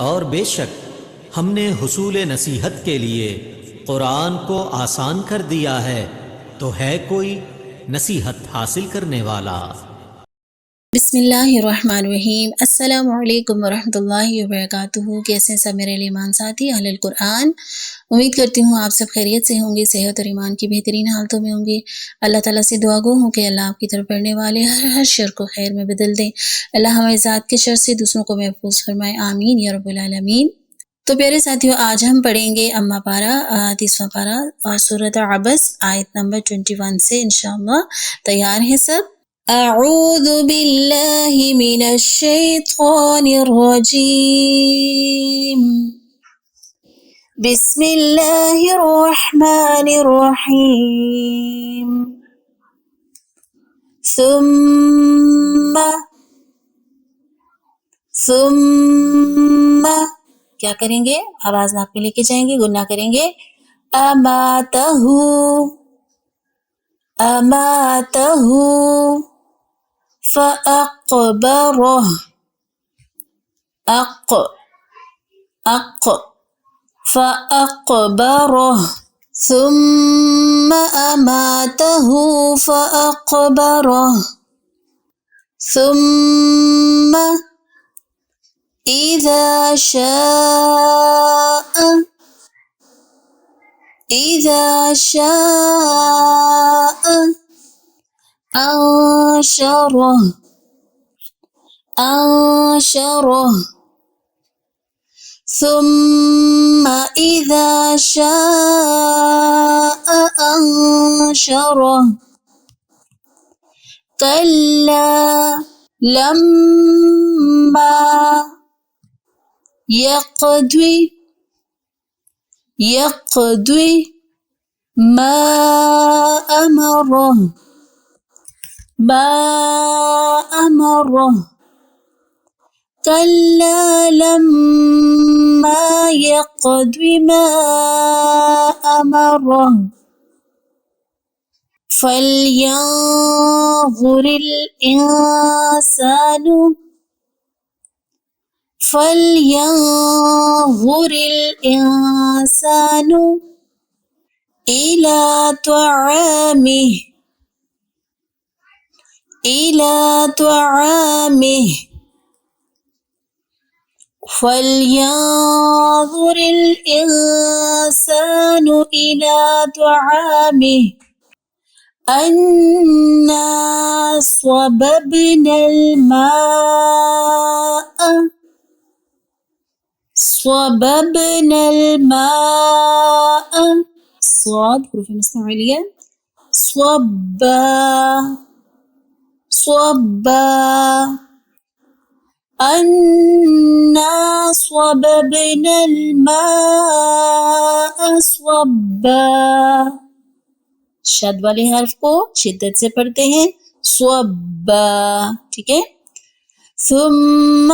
اور بے شک ہم نے حصول نصیحت کے لیے قرآن کو آسان کر دیا ہے، تو ہے کوئی نصیحت حاصل کرنے والا؟ بسم اللہ الرحمن الرحیم۔ السلام علیکم ورحمۃ اللہ وبرکاتہ۔ کیسے ہیں سب میرے ایمان ساتھی اہل القرآن؟ امید کرتی ہوں آپ سب خیریت سے ہوں گے، صحت اور ایمان کی بہترین حالتوں میں ہوں گے۔ اللہ تعالیٰ سے دعا گو ہوں کہ اللہ آپ کی طرف پڑھنے والے ہر شر کو خیر میں بدل دیں۔ اللہ ہماری ذات کے شر سے دوسروں کو محفوظ فرمائے، آمین یا رب العالمین۔ تو پیارے ساتھیوں، آج ہم پڑھیں گے اما پارہ 30واں پارہ اور سورۃ عبس آیت نمبر 21 سے انشاءاللہ۔ تیار ہیں سب؟ اعوذ باللہ من الشیطان الرجیم، بسم اللہ الرحمن الرحیم۔ ثم کیا کریں گے؟ آواز ناک میں لے کے جائیں گے، گناہ کریں گے۔ اماتہ فأقبره فأقبره ثم أماته فأقبره ثم إذا شاء أنشره ثم إذا شاء أنشره كلا لما يقضي ما أمره كلا لما يقض ما أمره فلينظر الإنسان إلى طعامه فلينظر الإنسان إلى طعامه أنا صببنا الماء صاد حروف مستعلية صبا أنا صببنا الماء صبا۔ شد والے حرف کو شدت سے پڑھتے ہیں، صبا، ٹھیک ہے۔ ثم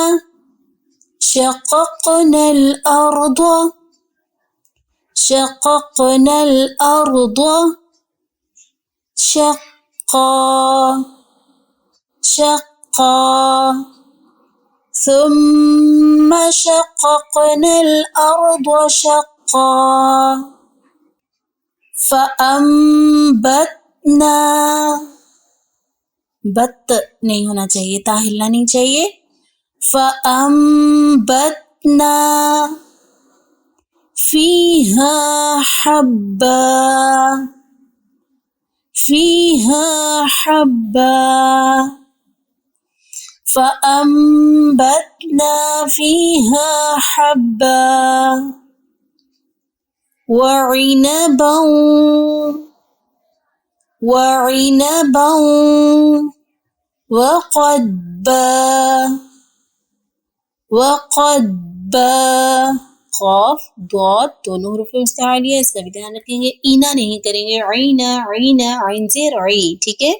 شققنا الأرض شقا ثم شققنا الأرض شقا فأنبتنا، بت نہیں ہونا چاہیے، تا ہلنا نہیں چاہیے، فأنبتنا فيها حبا فأنبتنا فيها حبا وعنبا وقدبا قاف ضاد دونوں حروف مستعلیہ، اس کا بھی دھیان رکھیں گے، اینا نہیں کریں گے، عینا عین زیر عی، ٹھیک ہے۔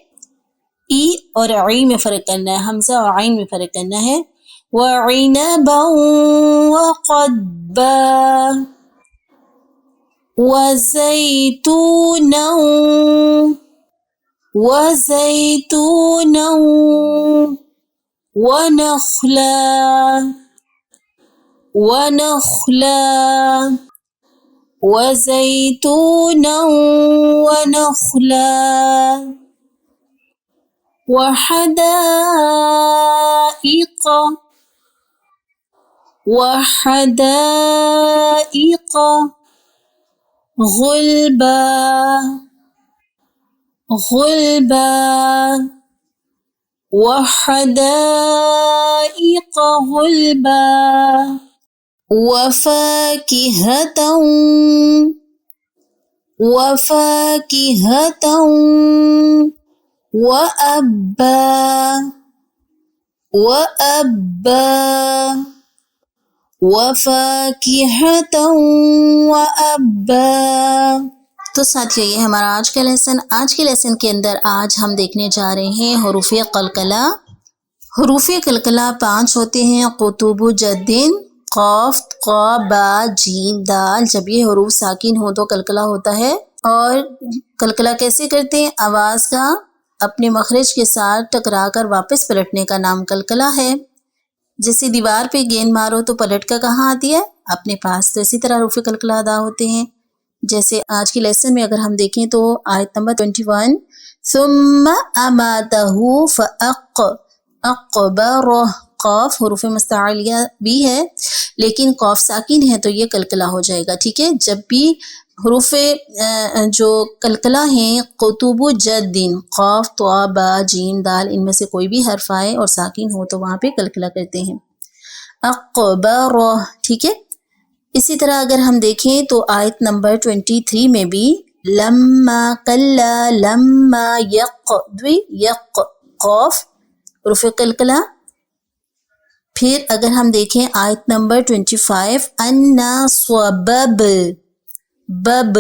ای اور عی میں فرق کرنا ہے، حمزہ اور عین میں فرق کرنا ہے۔ وعنبا وقدبا وزيتونا ونخلا ونخلا وزيتونا ونخلا وحدائق غلبا وحدائق غلبا وفاكهة وأبا وفاكهة وأبا۔ تو ساتھیو یہ ہمارا آج کا لیسن۔ آج کے لیسن کے اندر آج ہم دیکھنے جا رہے ہیں حروف قلقلہ۔ حروف قلقلہ 5 ہوتے ہیں، قطب جدن، قاف، قا، با، جیم، دال۔ جب یہ حروف ساکن ہو تو قلقلہ ہوتا ہے۔ اور قلقلہ کیسے کرتے ہیں؟ آواز کا اپنے مخرج کے ساتھ ٹکرا کر واپس پلٹنے کا نام قلقلہ ہے۔ جیسے دیوار پہ گیند مارو تو پلٹ کر کہاں آتی ہے؟ اپنے پاس۔ تو اسی طرح حروف قلقلہ ادا ہوتے ہیں۔ جیسے آج کی لیسن میں اگر ہم دیکھیں تو آیت نمبر 21 ثم اماتہ فاقبرہ، قاف حروف مستعلیہ بھی ہے لیکن قاف ساکن ہے تو یہ قلقلہ ہو جائے گا، ٹھیک ہے۔ جب بھی حروف جو قلقلہ ہیں قطب جدن، قاف، طا، با، جیم، دال، ان میں سے کوئی بھی حرف آئے اور ساکن ہو تو وہاں پہ قلقلہ کرتے ہیں۔ اقبرہ، ٹھیک ہے۔ اسی طرح اگر ہم دیکھیں تو آیت نمبر 23 میں بھی لما کلا لما یک قاف حروف قلقلہ۔ پھر اگر ہم دیکھیں آیت نمبر 25 انا صبب بب،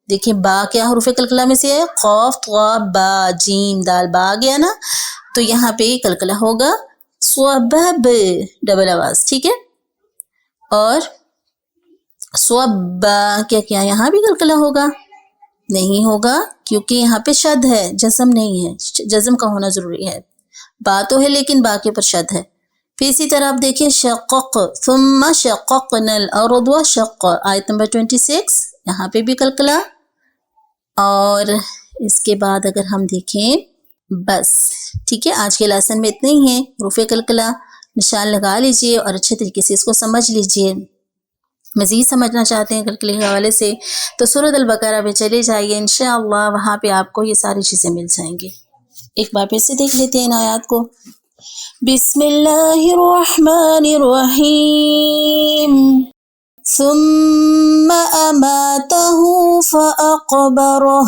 دیکھیں با کیا حروف قلقلہ میں سے ہے؟ قاف، طا، با، جیم، دال، با آ گیا نا، تو یہاں پہ قلقلہ ہوگا صبب، ڈبل آواز، ٹھیک ہے۔ اور صبا کیا یہاں بھی قلقلہ ہوگا؟ نہیں ہوگا، کیونکہ یہاں پہ شد ہے، جزم نہیں ہے، جزم کا ہونا ضروری ہے۔ با تو ہے لیکن با کے پر شد ہے۔ پھر اسی طرح آپ دیکھیں شقق ثم شققنا الارض شق، آیت نمبر 26 یہاں پہ بھی قلقلہ۔ اور اس کے بعد اگر ہم دیکھیں بس، ٹھیک ہے، آج کے لیسن میں اتنے ہی ہیں حروف قلقلہ۔ نشان لگا لیجئے اور اچھے طریقے سے اس کو سمجھ لیجئے۔ مزید سمجھنا چاہتے ہیں قلقلے کے حوالے سے تو سورۃ البقرہ میں چلے جائیے، انشاءاللہ وہاں پہ آپ کو یہ ساری چیزیں مل جائیں گی۔ ایک بار پھر سے دیکھ لیتے ہیں ان آیات کو۔ بسم اللہ الرحمن الرحیم ثم اماتہ فاقبرہ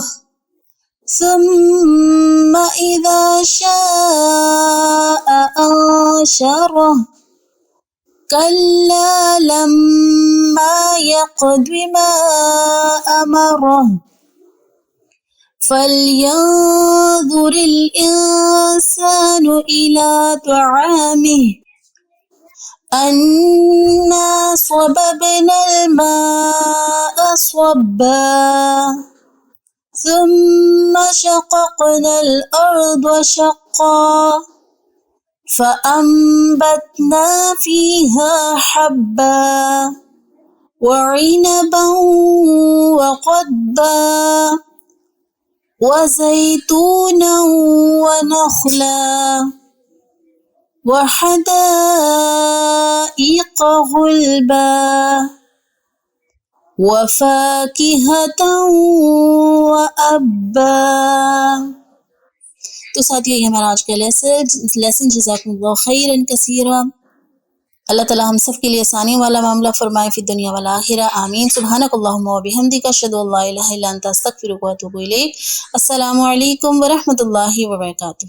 ثم اذا شاء انشرہ كلا لما يقض ما أمره فلينظر الإنسان إلى طعامه أنا صببنا الماء صبا ثم شققنا الأرض شقا فأنبتنا فيها حبا وعنبا وقضبا وزيتونا ونخلا وحدائق غلبا وفاكهة وأبا۔ تو ساتھیو یہ ہمارا آج کا لیسن جزاکم اللہ خیرا کثیرا۔ اللہ تعالی ہم سب کے لیے آسانی والا معاملہ فرمائے فی الدنیا والآخرہ، آمین۔ سبحانک اللہم وبحمدک اشہد ان لا الہ الا انت استغفرک واتوب الیک۔ السلام علیکم ورحمۃ اللہ وبرکاتہ۔